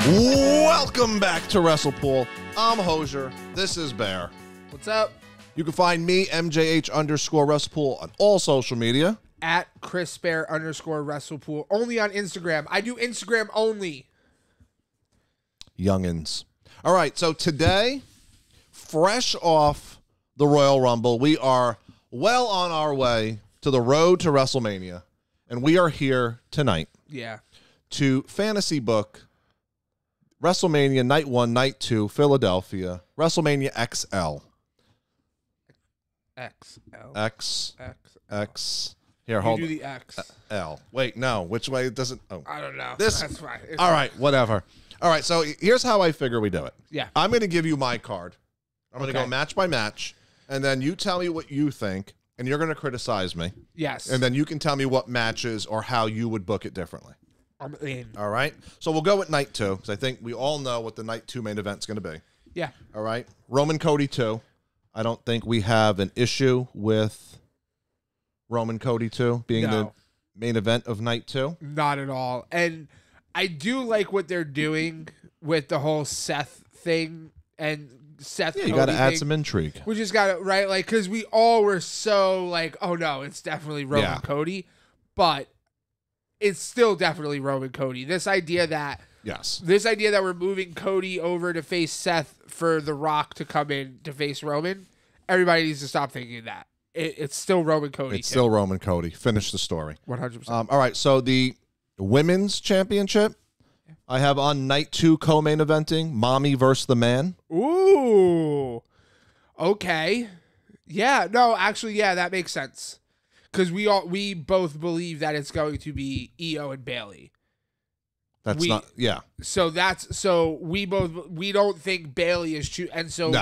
Welcome back to WrestlePool. I'm Hosier. This is Bear. What's up? You can find me, MJH_WrestlePool, on all social media. At ChrisBear_WrestlePool. Only on Instagram. I do Instagram only. Youngins. All right, so today, fresh off the Royal Rumble, we are well on our way to the road to WrestleMania. And we are here tonight to fantasy book WrestleMania Night 1, Night 2, Philadelphia, WrestleMania XL. X. Here, hold on. You do the X. L. Wait, no. Which way it doesn't? Oh. I don't know. This. That's fine. All right, whatever. All right, so here's how I figure we do it. Yeah. I'm going to give you my card. I'm going to go match by match, and then you tell me what you think, and you're going to criticize me. Yes. And then you can tell me what matches or how you would book it differently. I'm in. All right? So we'll go with Night 2, because I think we all know what the Night 2 main event's going to be. Yeah. All right? Roman Cody 2. I don't think we have an issue with Roman Cody 2 being the main event of Night 2. Not at all. And I do like what they're doing with the whole Seth thing and Seth. Yeah, you got to add some intrigue. We just got it right, like, because we all were so like, oh no, it's definitely Roman Cody, but it's still definitely Roman Cody. This idea that we're moving Cody over to face Seth for The Rock to come in to face Roman, everybody needs to stop thinking that. It's still Roman Cody. It's still Roman Cody. Finish the story. 100%. All right, so the Women's Championship, I have on Night 2 co-main eventing, Mommy versus the Man. Ooh. Okay. Yeah, no, actually, yeah, that makes sense. Because we both believe that it's going to be Io and Bayley. So we don't think Bayley is true, and so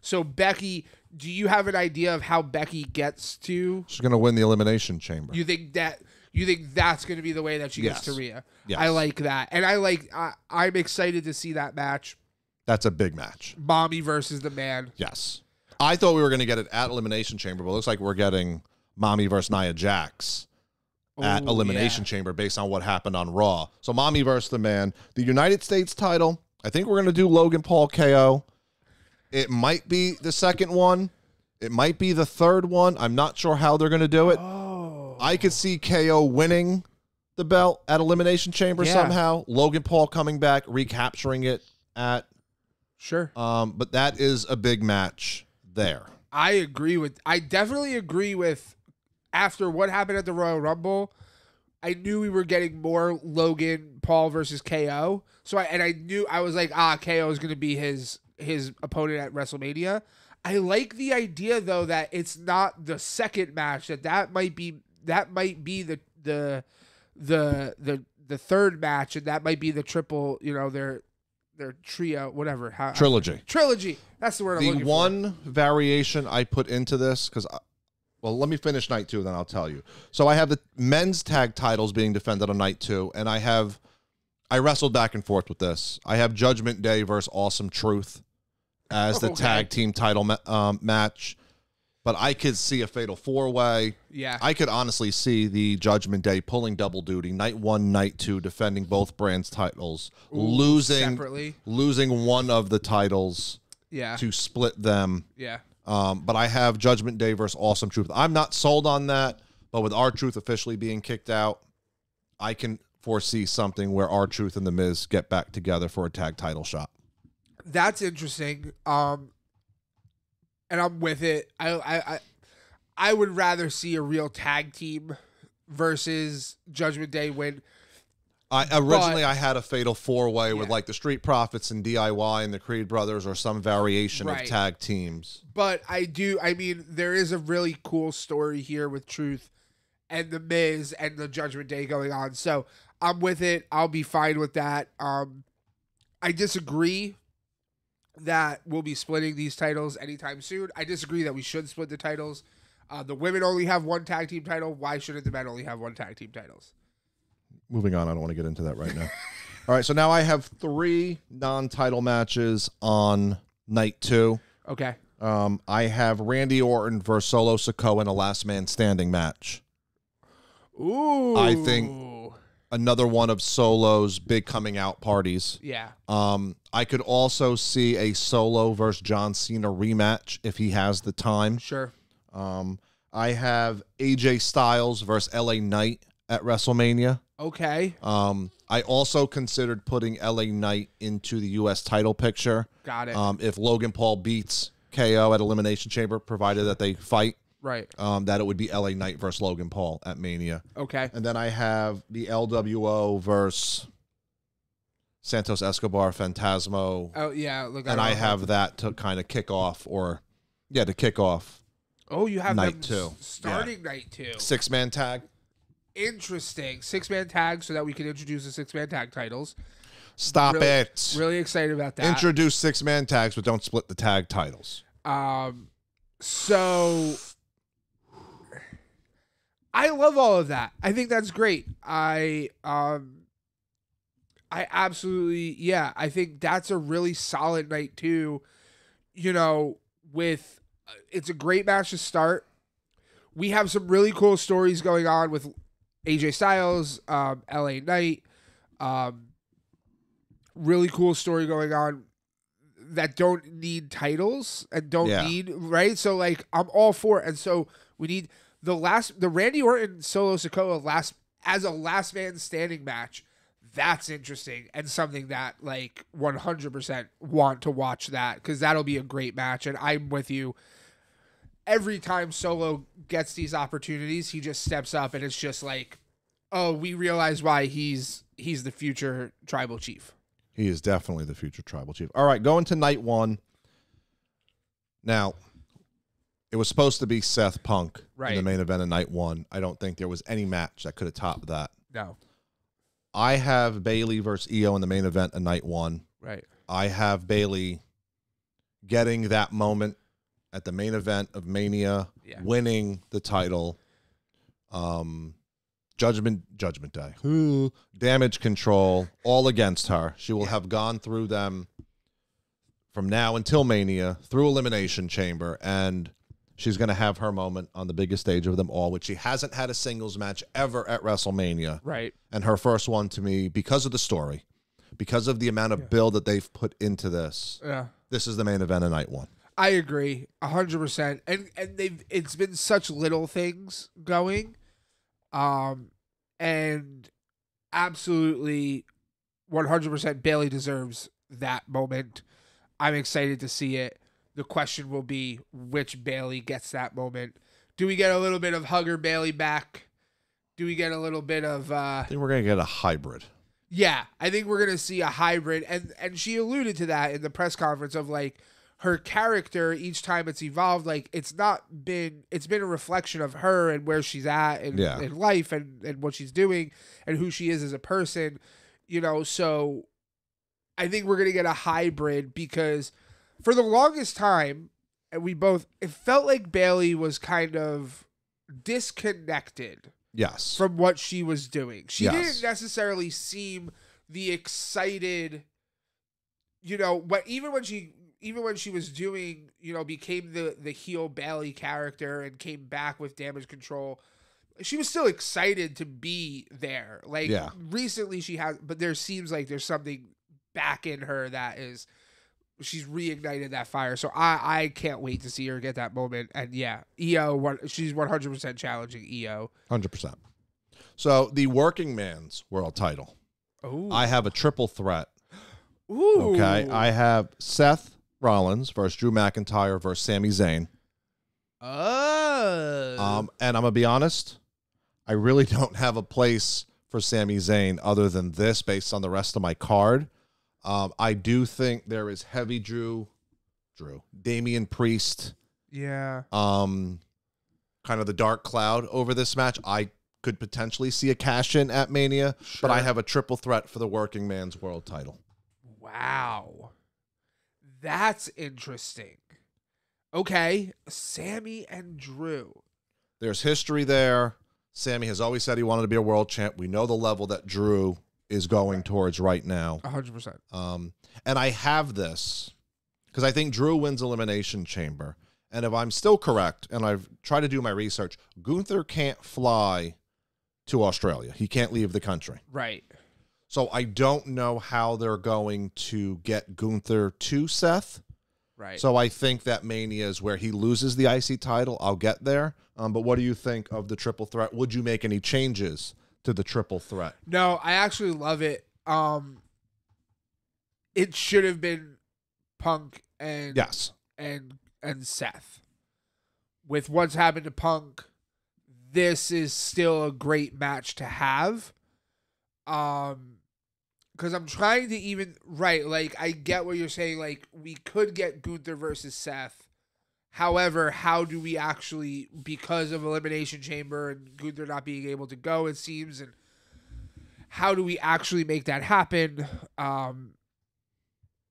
So Becky, do you have an idea of how Becky gets to? She's going to win the Elimination Chamber. You think that's going to be the way that she gets to Rhea? Yes. I like that, and I'm excited to see that match. That's a big match. Mommy versus the Man. Yes, I thought we were going to get it at Elimination Chamber, but it looks like we're getting Mommy versus Nia Jax at Elimination Chamber based on what happened on Raw. So Mommy versus the Man. The United States title, I think we're going to do Logan Paul KO. It might be the second one. It might be the third one. I'm not sure how they're going to do it. Oh. I could see KO winning the belt at Elimination Chamber somehow. Logan Paul coming back, recapturing it at... Sure. But that is a big match there. I definitely agree with, after what happened at the Royal Rumble, I knew we were getting more Logan Paul versus KO. So I was like, KO is going to be his opponent at WrestleMania. I like the idea though that it's not the second match, that might be the third match, and that might be the triple, their trio, whatever. Trilogy. That's the word I'm looking for. The one variation I put into this, because let me finish Night 2, then I'll tell you. So I have the men's tag titles being defended on Night 2, and I wrestled back and forth with this. I have Judgment Day versus Awesome Truth as the tag team title match, but I could see a fatal 4-way. Yeah. I could honestly see the Judgment Day pulling double duty, Night 1, Night 2, defending both brands' titles, losing one of the titles to split them. Yeah. But I have Judgment Day versus Awesome Truth. I'm not sold on that, but with R-Truth officially being kicked out, I can foresee something where R-Truth and The Miz get back together for a tag title shot. That's interesting. And I'm with it. I would rather see a real tag team versus Judgment Day win. I had a fatal 4-way with like the Street Profits and DIY and the Creed Brothers, or some variation of tag teams. But there is a really cool story here with Truth and The Miz and the Judgment Day going on. So I'm with it. I'll be fine with that. I disagree that we'll be splitting these titles anytime soon. I disagree that we should split the titles. The women only have one tag team title. Why shouldn't the men only have one tag team titles? Moving on, I don't want to get into that right now. All right, so now I have 3 non-title matches on Night 2. Okay. I have Randy Orton versus Solo Sikoa in a last man standing match. Ooh. I think another one of Solo's big coming out parties. Yeah. I could also see a Solo versus John Cena rematch if he has the time. Sure. I have AJ Styles versus LA Knight at WrestleMania. Okay. I also considered putting LA Knight into the U.S. title picture. Got it. If Logan Paul beats KO at Elimination Chamber, provided that they fight, Right. that it would be LA Knight versus Logan Paul at Mania. Okay. And then I have the LWO versus Santos Escobar, Phantasmo. Oh, yeah. Look, And I have that to kind of kick off, to kick off. Oh, you have Night them 2. starting night 2. 6-man tag. Interesting. 6-man tag so that we can introduce the 6-man tag titles. Stop it. Really excited about that. Introduce 6-man tags, but don't split the tag titles. So I love all of that. I think that's great. I absolutely, yeah, I think that's a really solid night too. You know, with it's a great match to start. We have some really cool stories going on with AJ Styles, LA Knight. Really cool story going on that don't need titles and don't need, right? So like I'm all for it. And so we need the Randy Orton Solo Sikoa as a last man standing match. That's interesting and something that like 100% want to watch that because that'll be a great match. And I'm with you. Every time Solo gets these opportunities, he just steps up and it's just like, oh, we realize why he's the future tribal chief. He is definitely the future tribal chief. All right, going to night 1. Now, it was supposed to be Seth Punk in the main event of night 1. I don't think there was any match that could have topped that. No. I have Bayley versus Io in the main event of night 1. Right. I have Bayley getting that moment at the main event of Mania, winning the title. Judgment Day. Damage Control, all against her. She will have gone through them from now until Mania, through Elimination Chamber, and she's going to have her moment on the biggest stage of them all, which she hasn't had a singles match ever at WrestleMania. Right. And her first one to me, because of the story, because of the amount of build that they've put into this, this is the main event of night 1. I agree 100%. And it's been such little things going. And absolutely 100% Bayley deserves that moment. I'm excited to see it. The question will be which Bayley gets that moment. Do we get a little bit of Hugger Bayley back? Do we get a little bit of I think we're going to get a hybrid. Yeah, I think we're going to see a hybrid and she alluded to that in the press conference of like her character each time it's evolved, like it's been a reflection of her and where she's at in life and what she's doing and who she is as a person, you know. So I think we're gonna get a hybrid because for the longest time, and it felt like Bayley was kind of disconnected from what she was doing. She didn't necessarily seem the excited, you know, but even when she was doing, you know, became the heel Bayley character and came back with Damage Control, she was still excited to be there. Like recently she has, but there seems like there's something back in her that is, she's reignited that fire. So I can't wait to see her get that moment. And Io, she's 100% challenging Io. 100%. So the working man's world title. Ooh. I have a triple threat. Ooh. Okay. I have Seth Rollins versus Drew McIntyre versus Sami Zayn. Oh. And I'm going to be honest, I really don't have a place for Sami Zayn other than this based on the rest of my card. I do think there is heavy Drew, Damian Priest. Yeah. Kind of the dark cloud over this match. I could potentially see a cash in at Mania, but I have a triple threat for the working man's world title. Wow. That's interesting. Okay, Sammy and Drew. There's history there. Sammy has always said he wanted to be a world champ. We know the level that Drew is going towards right now. 100%. And I have this because I think Drew wins Elimination Chamber. And if I'm still correct, and I've tried to do my research, Gunther can't fly to Australia. He can't leave the country. Right. So I don't know how they're going to get Gunther to Seth. Right. So I think that Mania is where he loses the IC title. I'll get there. But what do you think of the triple threat? Would you make any changes to the triple threat? No, I actually love it. It should have been Punk and Yes. and Seth. With what's happened to Punk, this is still a great match to have. Because I'm trying to even like I get what you're saying. Like we could get Gunther versus Seth. However, how do we actually, because of Elimination Chamber and Gunther not being able to go, it seems, and how do we actually make that happen?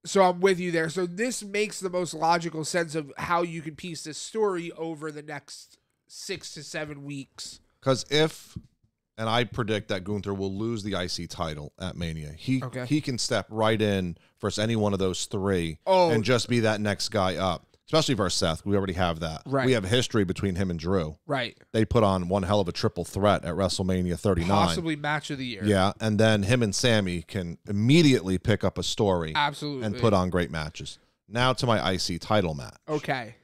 So I'm with you there. So this makes the most logical sense of how you can piece this story over the next 6 to 7 weeks. Because and I predict that Gunther will lose the IC title at Mania. He can step right in versus any one of those three and just be that next guy up. Especially versus Seth. We already have that. Right. We have history between him and Drew. Right. They put on one hell of a triple threat at WrestleMania 39. Possibly match of the year. Yeah, and then him and Sammy can immediately pick up a story. Absolutely. And put on great matches. Now to my IC title match. Okay.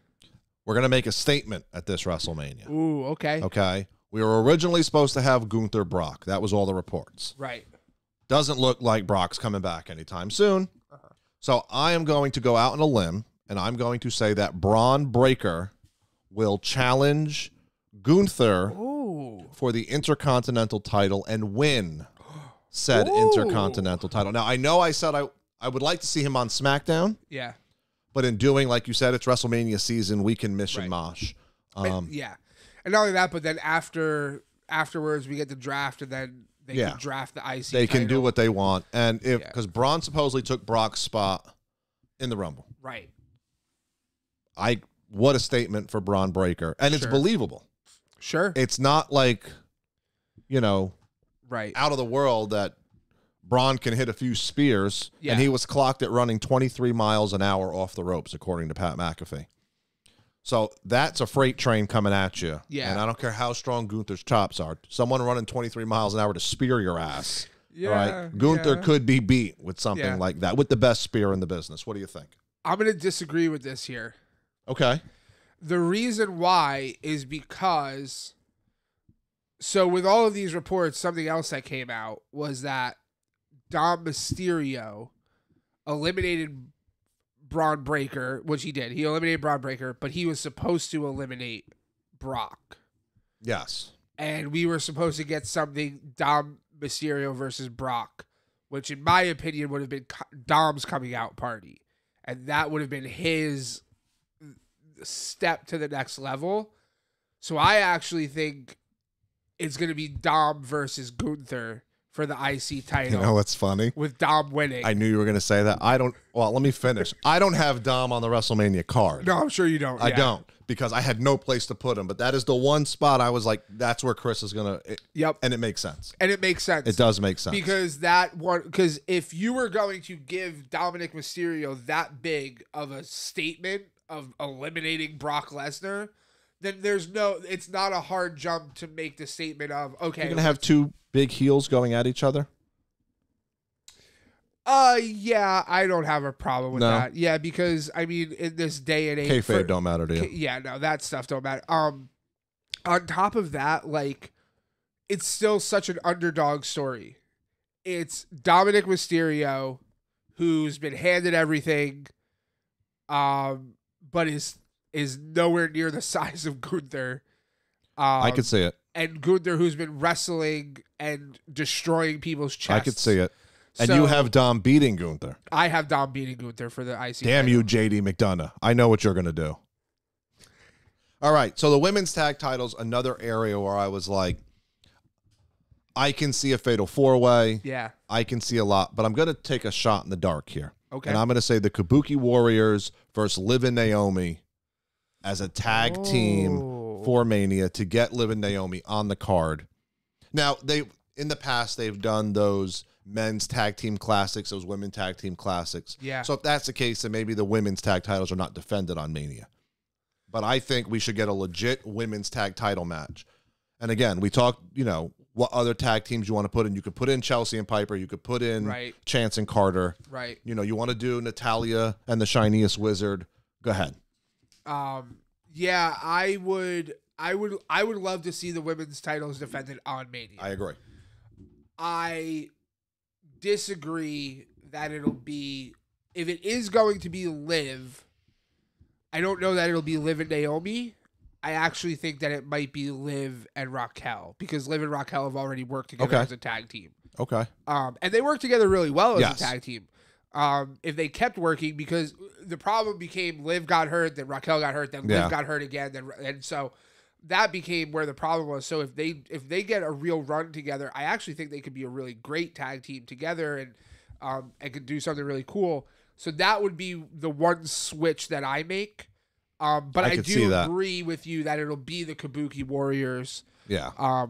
We're going to make a statement at this WrestleMania. Ooh, okay. Okay. We were originally supposed to have Gunther Brock. That was all the reports. Right. Doesn't look like Brock's coming back anytime soon. So I am going to go out on a limb, and I'm going to say that Braun Breaker will challenge Gunther for the Intercontinental title and win said Intercontinental title. Now, I know I said I would like to see him on SmackDown. Yeah. But in doing, like you said, it's WrestleMania season, we can mission mosh. Yeah. And not only that, but then afterwards we get the draft, and then they can draft the IC They title. can do what they want. And because Braun supposedly took Brock's spot in the Rumble. Right. What a statement for Braun Breaker. And it's believable. Sure. It's not like, right, out of the world that Braun can hit a few spears. Yeah. And he was clocked at running 23 miles an hour off the ropes, according to Pat McAfee. So that's a freight train coming at you. Yeah. And I don't care how strong Gunther's chops are. Someone running 23 miles an hour to spear your ass. Yeah. Right? Gunther could be beat with something like that, with the best spear in the business. What do you think? I'm going to disagree with this here. Okay. The reason why is because, so with all of these reports, something else that came out was that Dom Mysterio eliminated Braun Breaker, which he did. He eliminated Braun Breaker, but he was supposed to eliminate Brock. Yes. And we were supposed to get something Dom Mysterio versus Brock, which in my opinion would have been Dom's coming out party. And that would have been his step to the next level. So I actually think it's going to be Dom versus Gunther for the IC title. You know what's funny? With Dom winning. I knew you were going to say that. Well, let me finish. I don't have Dom on the WrestleMania card. No, I'm sure you don't. I don't, because I had no place to put him. But that is the one spot I was like, that's where Chris is going to. Yep. And it makes sense. And it makes sense. It does make sense. Because if you were going to give Dominic Mysterio that big of a statement of eliminating Brock Lesnar, then it's not a hard jump to make the statement of, okay. You're going to have two big heels going at each other? Yeah, I don't have a problem with that. Yeah, because, I mean, in this day and age. Kayfabe don't matter to you. Yeah, no, that stuff don't matter. On top of that, like, it's still such an underdog story. It's Dominic Mysterio, who's been handed everything, but is nowhere near the size of Gunther. I could see it. And Gunther, who's been wrestling and destroying people's chests. I could see it. And you have Dom beating Gunther. I have Dom beating Gunther for the IC Damn title. you, JD McDonough. I know what you're going to do. All right, so the women's tag titles, another area where I was like, I can see a fatal four-way. Yeah. I can see a lot, but I'm going to take a shot in the dark here. Okay. And I'm going to say the Kabuki Warriors versus Liv and Naomi as a tag team for Mania to get Liv and Naomi on the card. Now, in the past, they've done those men's tag team classics, those women tag team classics. Yeah. So if that's the case, then maybe the women's tag titles are not defended on Mania. But I think we should get a legit women's tag title match. And again, we talked, what other tag teams you want to put in. You could put in Chelsea and Piper. You could put in Chance and Carter. Right. You know, you want to do Natalia and the Shiniest Wizard. Go ahead. Yeah, I would love to see the women's titles defended on Mania. I agree. I disagree that it'll be, if it is going to be Liv, I don't know that it'll be Liv and Naomi. I actually think that it might be Liv and Raquel, because Liv and Raquel have already worked together as a tag team. Okay. And they work together really well as a tag team. If they kept working, because the problem became Liv got hurt, then Raquel got hurt, then Liv got hurt again, and so that became where the problem was. So if they get a real run together, I actually think they could be a really great tag team together and could do something really cool. So that would be the one switch that I make. But I do agree with you that it'll be the Kabuki Warriors. Yeah.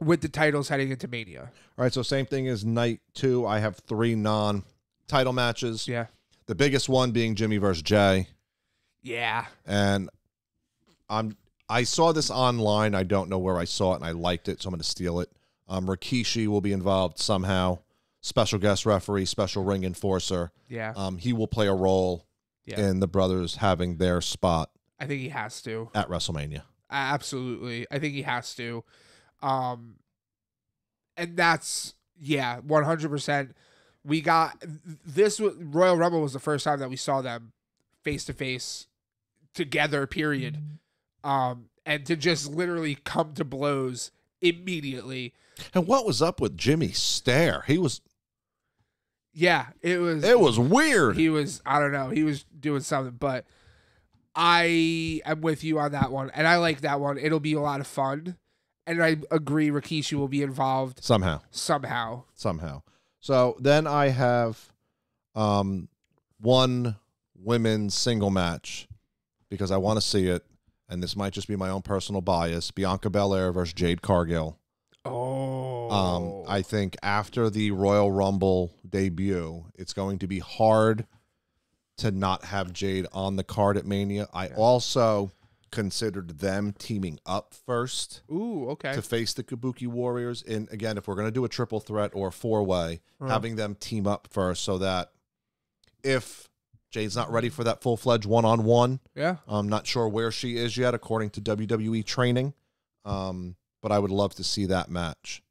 With the titles heading into Mania. All right, so same thing as night 2. I have 3 non-title matches. Yeah. The biggest one being Jimmy versus Jay. Yeah. And I saw this online. I don't know where I saw it, and I liked it, so I'm going to steal it. Rikishi will be involved somehow. Special guest referee, special ring enforcer. Yeah. He will play a role in the brothers having their spot. I think he has to. At WrestleMania. Absolutely. I think he has to. And that's, 100%. We got this. Royal Rumble was the first time that we saw them face to face together, period. And to just literally come to blows immediately. And what was up with Jimmy's stare? He was. Yeah, it was weird. He was, I don't know, he was doing something, but I am with you on that one. And I like that one. It'll be a lot of fun. And I agree Rikishi will be involved. Somehow. So then I have one women's single match because I want to see it. And this might just be my own personal bias. Bianca Belair versus Jade Cargill. Oh. I think after the Royal Rumble debut, it's going to be hard to not have Jade on the card at Mania. I also considered them teaming up first. Ooh, okay. To face the Kabuki Warriors. And again, if we're going to do a triple threat or a 4-way, having them team up first so that if Jade's not ready for that full-fledged one-on-one, I'm not sure where she is yet according to WWE training. But I would love to see that match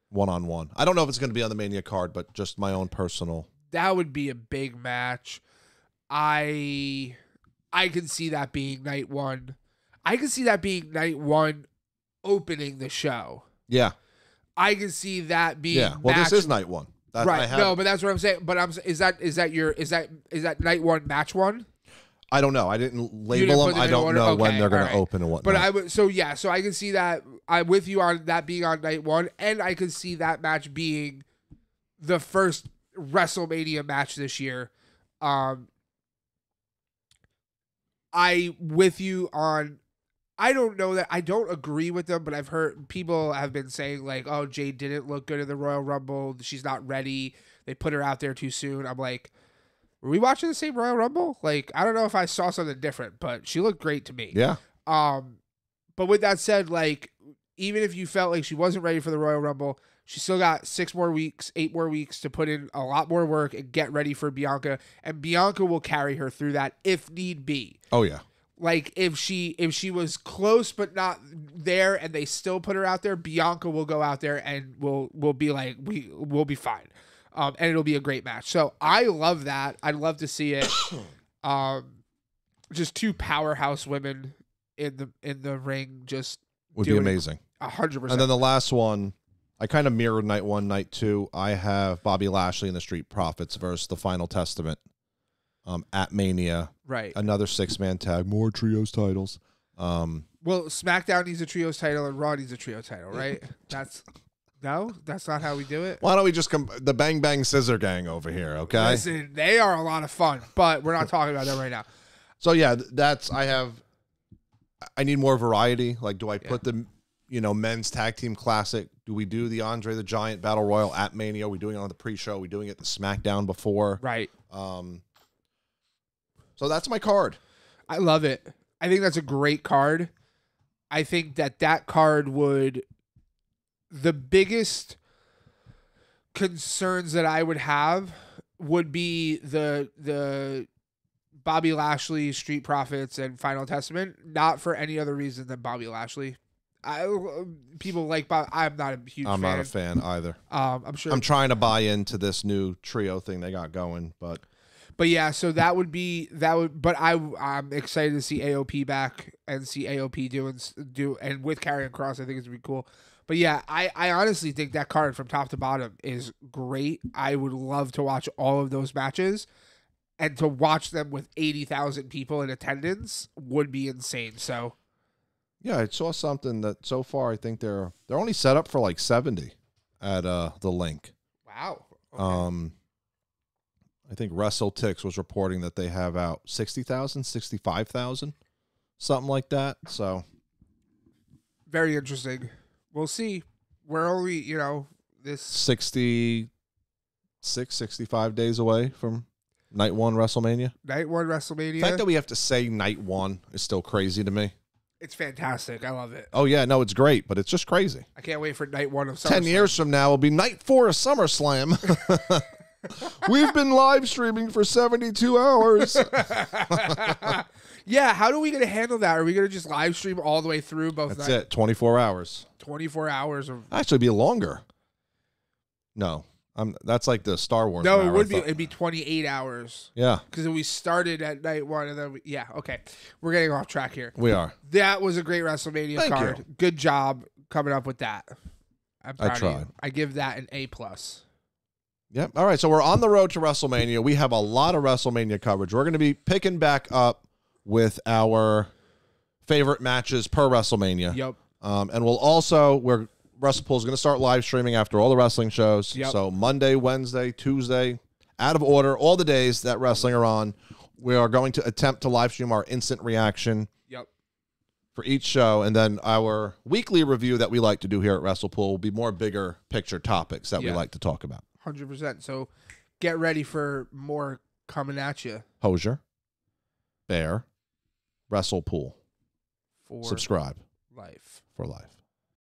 one-on-one. I don't know if it's going to be on the Mania card, but just my own personal. That would be a big match. I can see that being night 1. I can see that being night 1 opening the show. Yeah. I can see that being well, this is night 1. Right. No, but that's what I'm saying. But is that night 1 match 1? I don't know. I didn't label them. I don't know when they're going to open and whatnot. But I would. So I can see that. I'm with you on that being on night 1, and I can see that match being the first WrestleMania match this year. I with you on. I don't know that I don't agree with them, but I've heard people have been saying like, "Oh, Jade didn't look good in the Royal Rumble. She's not ready. They put her out there too soon." I'm like, were we watching the same Royal Rumble? Like, I don't know if I saw something different, but she looked great to me. Yeah. But with that said, like, even if you felt like she wasn't ready for the Royal Rumble, she still got 8 more weeks to put in a lot more work and get ready for Bianca. And Bianca will carry her through that if need be. Oh, yeah. Like, if she was close but not there and they still put her out there, Bianca will go out there and we'll be like, we'll be fine. And it'll be a great match. So I love that. I'd love to see it. Just 2 powerhouse women in the ring just would be amazing. 100%. And then the last one, I kind of mirrored night 1, night 2. I have Bobby Lashley and the Street Profits versus the Final Testament at Mania. Right. Another 6-man tag, more trios titles. Well, SmackDown needs a trios title and Raw needs a trio title, right? That's not how we do it. Why don't we just come the Bang Bang Scissor Gang over here, okay? Listen, they are a lot of fun, but we're not talking about that right now. So yeah, I need more variety. Like, do I put the men's tag team classic? Do we do the Andre the Giant Battle Royal at Mania? Are we doing it on the pre-show? Are we doing it the SmackDown before? Right. So that's my card. I love it. I think that's a great card. I think that card would the biggest concerns that I would have would be the Bobby Lashley, Street Profits, and Final Testament. Not for any other reason than Bobby Lashley. People like Bob. I'm not a huge fan. I'm not a fan either. I'm sure. I'm trying to buy into this new trio thing they got going, but yeah, so that would. But I'm excited to see AOP back and see AOP do and with Karrion Kross. I think it's gonna be cool. But yeah, I honestly think that card from top to bottom is great. I would love to watch all of those matches, and to watch them with 80,000 people in attendance would be insane. So. Yeah, I saw something that so far I think they're only set up for like 70 at the link. Wow. Okay. I think WrestleTix was reporting that they have out 60,000, 65,000, something like that. So very interesting. We'll see. We're only, this 66, 65 days away from night one WrestleMania. Night one WrestleMania. The fact that we have to say night one is still crazy to me. It's fantastic. I love it. Oh, yeah. No, it's great, but it's just crazy. I can't wait for night one of SummerSlam. 10 years from now will be night 4 of SummerSlam. We've been live streaming for 72 hours. Yeah, how are we going to handle that? Are we going to just live stream all the way through both nights? That's it, 24 hours. 24 hours of... Actually, it'd be longer. No. That's like the Star Wars No, marathon. it'd be 28 hours. Yeah. Because we started at night one and then okay. We're getting off track here. We are. That was a great WrestleMania card. You. Good job coming up with that. I tried. I give that an A+. Yep. All right, so we're on the road to WrestleMania. We have a lot of WrestleMania coverage. We're going to be picking back up with our favorite matches per WrestleMania. Yep. And WrestlePool is going to start live streaming after all the wrestling shows. Yep. So Monday, Wednesday, Tuesday, out of order, all the days that wrestling are on, we are going to attempt to live stream our instant reaction for each show. And then our weekly review that we like to do here at WrestlePool will be more bigger picture topics that we like to talk about. 100%. So get ready for more coming at you. Hosier, Bear, WrestlePool. Subscribe. Life. For life.